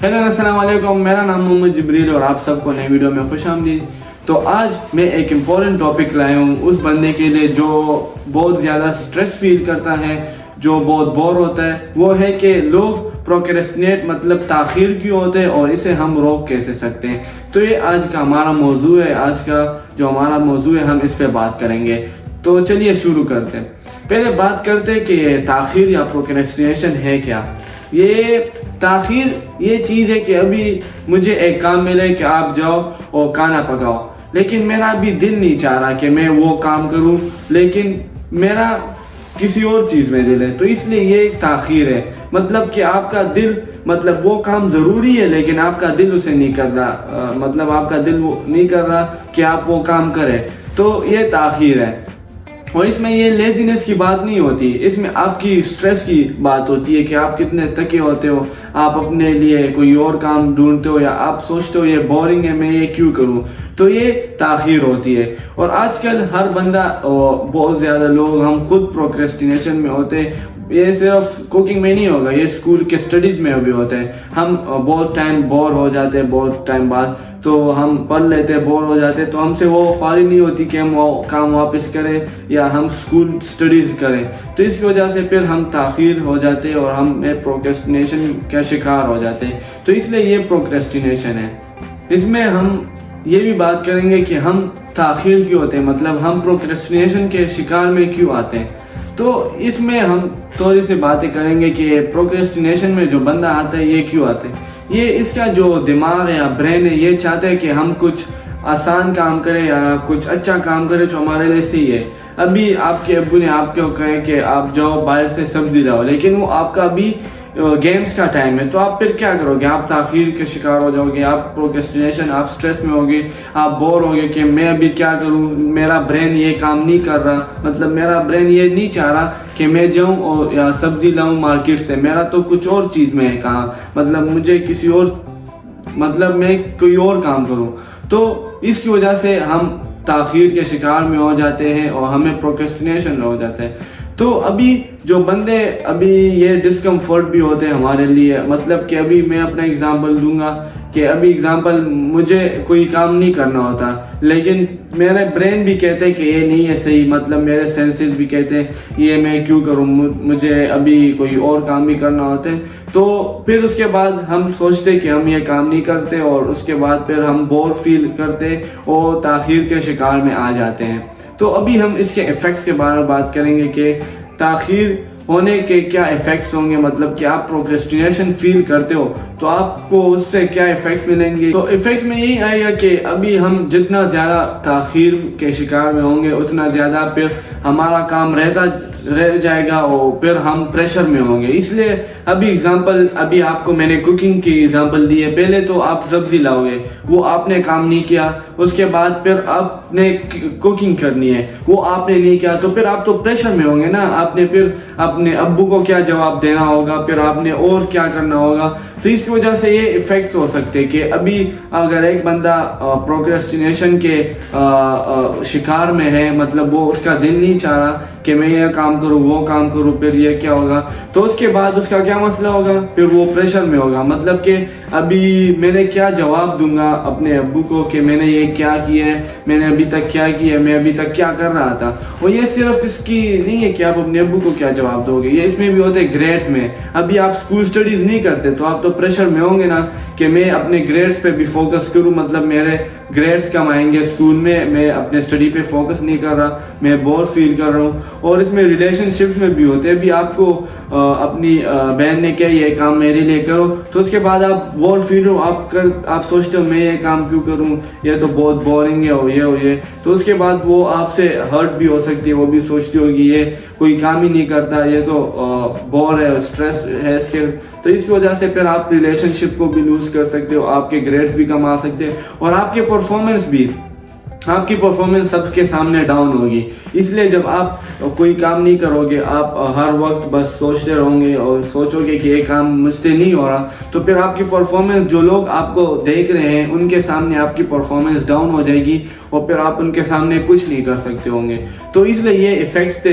Hello अस्सलाम वालेकुम, मेरा नाम मोहम्मद जबरील और आप सबको नई वीडियो में खुश आमदीद। तो आज मैं एक इम्पॉर्टेंट टॉपिक लाया हूँ उस बंदे के लिए जो बहुत ज़्यादा स्ट्रेस फील करता है, जो बहुत बोर होता है। वो है कि लोग प्रोक्रेस्टिनेट मतलब ताख़ीर क्यों होते हैं और इसे हम रोक कैसे सकते हैं। तो ये आज का हमारा मौजू है, आज का जो हमारा मौजू है हम इस पर बात करेंगे। तो चलिए शुरू करते हैं। पहले बात करते हैं कि ताख़ीर या प्रोक्रेस्टिनेशन है क्या। ये ताख़ीर ये चीज़ है कि अभी मुझे एक काम मिले कि आप जाओ और खाना पकाओ, लेकिन मेरा अभी दिल नहीं चाह रहा कि मैं वो काम करूं, लेकिन मेरा किसी और चीज़ में दिल है, तो इसलिए ये एक ताख़ीर है। मतलब कि आपका दिल मतलब वो काम ज़रूरी है लेकिन आपका दिल उसे नहीं कर रहा, मतलब आपका दिल वो नहीं कर रहा कि आप वो काम करें, तो ये ताख़ीर है। और इसमें ये लेजीनेस की बात नहीं होती, इसमें आपकी स्ट्रेस की बात होती है कि आप कितने थके होते हो, आप अपने लिए कोई और काम ढूंढते हो या आप सोचते हो ये बोरिंग है, मैं ये क्यों करूं, तो ये ताख़ीर होती है। और आजकल हर बंदा, बहुत ज़्यादा लोग हम खुद प्रोक्रेस्टिनेशन में होते हैं। ये सिर्फ कुकिंग में नहीं होगा, ये स्कूल के स्टडीज़ में भी होता है। हम बहुत टाइम बोर हो जाते हैं, बहुत टाइम बाद तो हम पढ़ लेते हैं, बोर हो जाते हैं, तो हमसे वो ख्वाहिश नहीं होती कि हम वो काम वापस करें या हम स्कूल स्टडीज़ करें। तो इसकी वजह से फिर हम ताख़ीर हो जाते हैं और हम प्रोक्रेस्टिनेशन का शिकार हो जाते हैं। तो इसलिए ये प्रोक्रेस्टिनेशन है। इसमें हम ये भी बात करेंगे कि हम ताख़ीर क्यों होते हैं, मतलब हम प्रोक्रेस्टिनेशन के शिकार में क्यों आते हैं। तो इसमें हम थोड़ी सी बातें करेंगे कि प्रोक्रेस्टिनेशन में जो बंदा आता है ये क्यों आता है। ये इसका जो दिमाग है या ब्रेन है ये चाहता है कि हम कुछ आसान काम करें या कुछ अच्छा काम करें जो हमारे लिए सही है। अभी आपके अब्बू ने आपको कहे कि आप जाओ बाहर से सब्जी लाओ, लेकिन वो आपका अभी गेम्स का टाइम है, तो आप फिर क्या करोगे, आप ताख़ीर के शिकार हो जाओगे, आप प्रोक्रेस्टिनेशन, आप स्ट्रेस में होगे, आप बोर होगे कि मैं अभी क्या करूं, मेरा ब्रेन ये काम नहीं कर रहा, मतलब मेरा ब्रेन ये नहीं चाह रहा कि मैं जाऊं और या सब्ज़ी लाऊं मार्केट से, मेरा तो कुछ और चीज़ में है काम, मतलब मुझे किसी और, मतलब मैं कोई और काम करूं। तो इसकी वजह से हम ताख़ीर के शिकार में हो जाते हैं और हमें प्रोक्रेस्टिनेशन हो जाता है। तो अभी जो बंदे अभी ये डिस्कम्फर्ट भी होते हैं हमारे लिए, मतलब कि अभी मैं अपना एग्जांपल दूंगा कि अभी एग्जांपल मुझे कोई काम नहीं करना होता, लेकिन मेरे ब्रेन भी कहते हैं कि ये नहीं है सही, मतलब मेरे सेंसेस भी कहते हैं ये मैं क्यों करूं, मुझे अभी कोई और काम भी करना होता है। तो फिर उसके बाद हम सोचते कि हम ये काम नहीं करते और उसके बाद फिर हम बोर फील करते और ताख़ीर के शिकार में आ जाते हैं। तो अभी हम इसके इफ़ेक्ट्स के बारे में बात करेंगे कि ताख़ीर होने के क्या इफ़ेक्ट्स होंगे, मतलब कि आप प्रोक्रेस्टिनेशन फील करते हो तो आपको उससे क्या इफ़ेक्ट्स मिलेंगे। तो इफ़ेक्ट्स में यही आएगा कि अभी हम जितना ज़्यादा ताख़ीर के शिकार में होंगे उतना ज़्यादा फिर हमारा काम रह जाएगा और फिर हम प्रेशर में होंगे। इसलिए अभी आपको मैंने कुकिंग की एग्जांपल दी है। पहले तो आप सब्ज़ी लाओगे, वो आपने काम नहीं किया, उसके बाद फिर आपने कुकिंग करनी है, वो आपने नहीं किया, तो फिर आप तो प्रेशर में होंगे ना। आपने फिर अपने अब्बू को क्या जवाब देना होगा, फिर आपने और क्या करना होगा। तो इसकी वजह से ये इफ़ेक्ट्स हो सकते हैं कि अभी अगर एक बंदा प्रोक्रेस्टिनेशन के शिकार में है, मतलब वो उसका दिल नहीं चाह रहा कि मैं ये काम करूँ वो काम करूँ, फिर ये क्या होगा, तो उसके बाद उसका क्या मसला होगा, फिर वो प्रेशर में होगा। मतलब कि अभी मैंने क्या जवाब दूंगा अपने अब्बू को कि मैंने ये क्या किया है, मैंने अभी तक क्या किया, मैं अभी तक क्या कर रहा था। और ये सिर्फ इसकी नहीं है कि आप अपने अब्बू को क्या जवाब दोगे, ये इसमें भी होते हैं ग्रेड्स में। अभी आप स्कूल स्टडीज़ नहीं करते तो आप तो प्रेशर में होंगे ना कि मैं अपने ग्रेड्स पे भी फोकस करूं, मतलब मेरे ग्रेड्स कम आएंगे स्कूल में, मैं अपने स्टडी पे फोकस नहीं कर रहा, मैं बोर फील कर रहा हूं। और इसमें रिलेशनशिप में भी होते हैं। अभी आपको अपनी बहन ने क्या ये काम मेरे लिए करो, तो उसके बाद आप बोर फील हो, आप सोचते हो मैं ये काम क्यों करूं, ये तो बहुत बोरिंग है और ये, तो उसके बाद वो आपसे हर्ट भी हो सकती है, वो भी सोचती होगी ये कोई काम ही नहीं करता, ये तो बोर है, स्ट्रेस है इसके। तो इसकी वजह से फिर आप रिलेशनशिप को भी लूज़ कर सकते हो, आपके ग्रेड्स भी कम आ सकते हैं और आपकी परफॉर्मेंस सबके सामने डाउन होगी। इसलिए जब आप कोई काम नहीं करोगे, आप हर वक्त बस सोचते रहोगे और सोचोगे कि ये काम मुझसे नहीं हो रहा, तो फिर आपकी परफॉर्मेंस, जो लोग आपको देख रहे हैं उनके सामने आपकी परफॉर्मेंस डाउन हो जाएगी और फिर आप उनके सामने कुछ नहीं कर सकते होंगे। तो इसलिए ये इफ़ेक्ट्स थे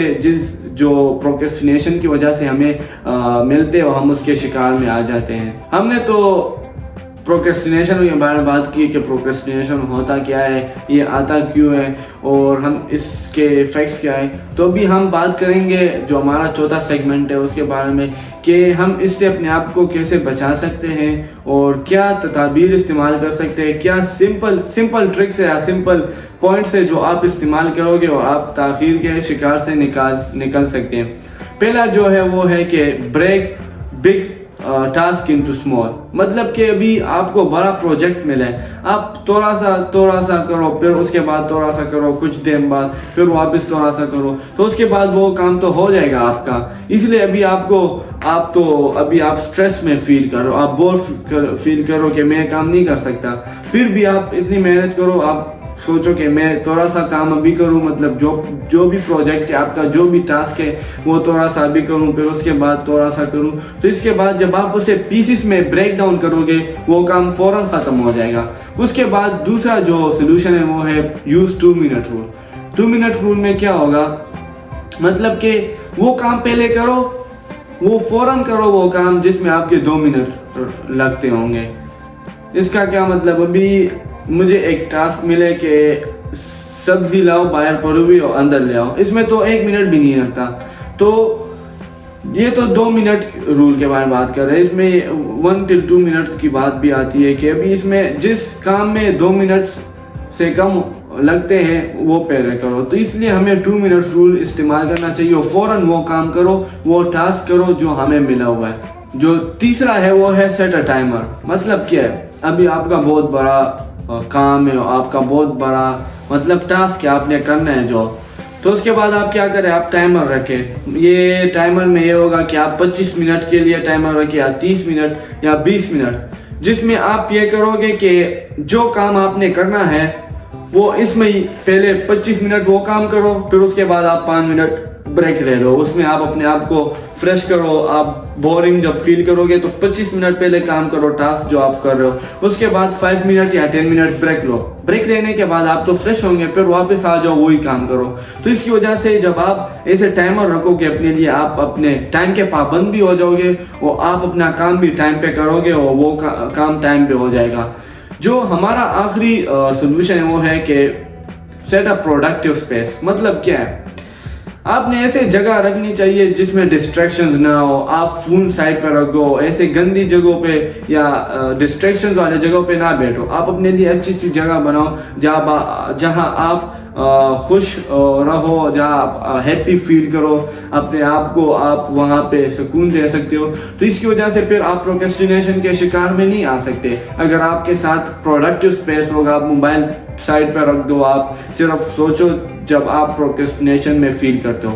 जो प्रोक्रेस्टिनेशन की वजह से हमें मिलते और हम उसके शिकार में आ जाते हैं। हमने तो प्रोक्रेस्टिनेशन के बारे में बात की कि प्रोक्रेस्टिनेशन होता क्या है, ये आता क्यों है और हम इसके इफ़ेक्ट्स क्या है। तो अभी हम बात करेंगे जो हमारा चौथा सेगमेंट है उसके बारे में कि हम इससे अपने आप को कैसे बचा सकते हैं और क्या तदाबीर इस्तेमाल कर सकते हैं, क्या सिंपल ट्रिक्स है या सिंपल पॉइंट्स है जो आप इस्तेमाल करोगे और आप ताख़ीर के शिकार से निकल सकते हैं। पहला जो है वो है कि break big task into small, मतलब कि अभी आपको बड़ा प्रोजेक्ट मिला है, आप थोड़ा सा करो, फिर उसके बाद थोड़ा सा करो, कुछ देर बाद फिर वापस थोड़ा सा करो, तो उसके बाद वो काम तो हो जाएगा आपका। इसलिए अभी आप स्ट्रेस में फील करो, आप बोर फील करो कि मैं काम नहीं कर सकता, फिर भी आप इतनी मेहनत करो, आप सोचो कि मैं थोड़ा सा काम अभी करूं, मतलब जो भी प्रोजेक्ट है आपका, जो भी टास्क है वो थोड़ा सा अभी करूं, फिर उसके बाद थोड़ा सा करूं। तो इसके बाद जब आप उसे पीसेस में ब्रेक डाउन करोगे वो काम फौरन ख़त्म हो जाएगा। उसके बाद दूसरा जो सोल्यूशन है वो है use 2 minute rule. 2 minute rule में क्या होगा, मतलब कि वो काम पहले करो, वो फौरन करो वो काम जिसमें आपके 2 मिनट लगते होंगे। इसका क्या मतलब, अभी मुझे एक टास्क मिले कि सब्जी लाओ, बाहर पड़ी हुई और अंदर ले आओ, इसमें तो 1 मिनट भी नहीं लगता। तो ये तो 2 मिनट रूल के बारे में बात कर रहे हैं। इसमें 1 से 2 मिनट्स की बात भी आती है कि अभी इसमें जिस काम में 2 मिनट से कम लगते हैं वो पहले करो। तो इसलिए हमें 2 मिनट रूल इस्तेमाल करना चाहिए और फ़ौरन वो काम करो, वो टास्क करो जो हमें मिला हुआ है। जो तीसरा है वो है सेट अ टाइमर। मतलब क्या है, अभी आपका बहुत बड़ा काम है, आपका बहुत बड़ा मतलब टास्क है, आपने करना है जॉब, तो उसके बाद आप क्या करें, आप टाइमर रखें। ये टाइमर में ये होगा कि आप 25 मिनट के लिए टाइमर रखें या 30 मिनट या 20 मिनट, जिसमें आप ये करोगे कि जो काम आपने करना है वो इसमें ही पहले 25 मिनट वो काम करो, फिर उसके बाद आप 5 मिनट ब्रेक ले लो, उसमें आप अपने आप को फ्रेश करो। आप बोरिंग जब फील करोगे तो 25 मिनट पहले काम करो टास्क जो आप कर रहे हो, उसके बाद 5 मिनट या 10 मिनट ब्रेक लो। ब्रेक लेने के बाद आप तो फ्रेश होंगे, फिर वापस आ जाओ वही काम करो। तो इसकी वजह से जब आप ऐसे टाइमर रखोगे अपने लिए, आप अपने टाइम के पाबंद भी हो जाओगे और आप अपना काम भी टाइम पे करोगे और वो काम टाइम पे हो जाएगा। जो हमारा आखिरी सोल्यूशन है वो है कि सेट अ प्रोडक्टिव स्पेस। मतलब क्या है, आपने ऐसे जगह रखनी चाहिए जिसमें डिस्ट्रैक्शंस ना हो। आप फोन साइड पर रखो, ऐसे गंदी जगहों पे या डिस्ट्रैक्शंस वाले जगहों पे ना बैठो। आप अपने लिए अच्छी सी जगह बनाओ जहां आप खुश रहो, जहाँ आप हैप्पी फील करो अपने आप को, आप वहाँ पे सुकून दे सकते हो। तो इसकी वजह से फिर आप प्रोक्रेस्टिनेशन के शिकार में नहीं आ सकते। अगर आपके साथ प्रोडक्टिव स्पेस होगा, आप मोबाइल साइड पर रख दो, आप सिर्फ सोचो जब आप प्रोक्रेस्टिनेशन में फील करते हो।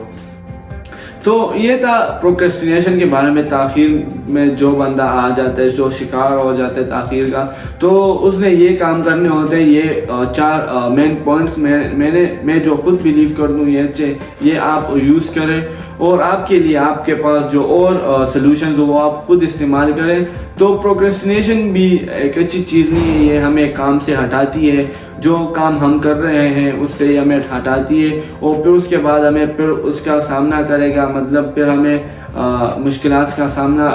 तो ये था प्रोक्रेस्टिनेशन के बारे में। ताख़ीर में जो बंदा आ जाता है, जो शिकार हो जाता है ताख़ीर का, तो उसने ये काम करने होते हैं। ये 4 मेन पॉइंट्स मैं जो खुद बिलीव कर दूँ ये आप यूज़ करें और आपके लिए आपके पास जो और सॉल्यूशंस हो वो आप खुद इस्तेमाल करें। तो प्रोक्रेस्टिनेशन भी एक अच्छी चीज़ नहीं है, ये हमें काम से हटाती है। जो काम हम कर रहे हैं उससे हमें हटाती है और फिर उसके बाद हमें फिर उसका सामना करेगा, मतलब फिर हमें मुश्किलात का सामना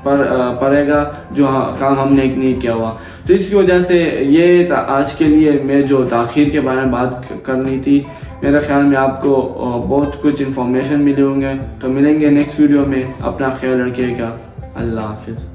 पड़ेगा जो काम हमने नहीं किया हुआ। तो इसकी वजह से ये आज के लिए मैं जो ताख़ीर के बारे में बात करनी थी, मेरे ख्याल में आपको बहुत कुछ इन्फॉर्मेशन मिले होंगे। तो मिलेंगे नेक्स्ट वीडियो में, अपना ख्याल रखिएगा। अल्लाह हाफिज़।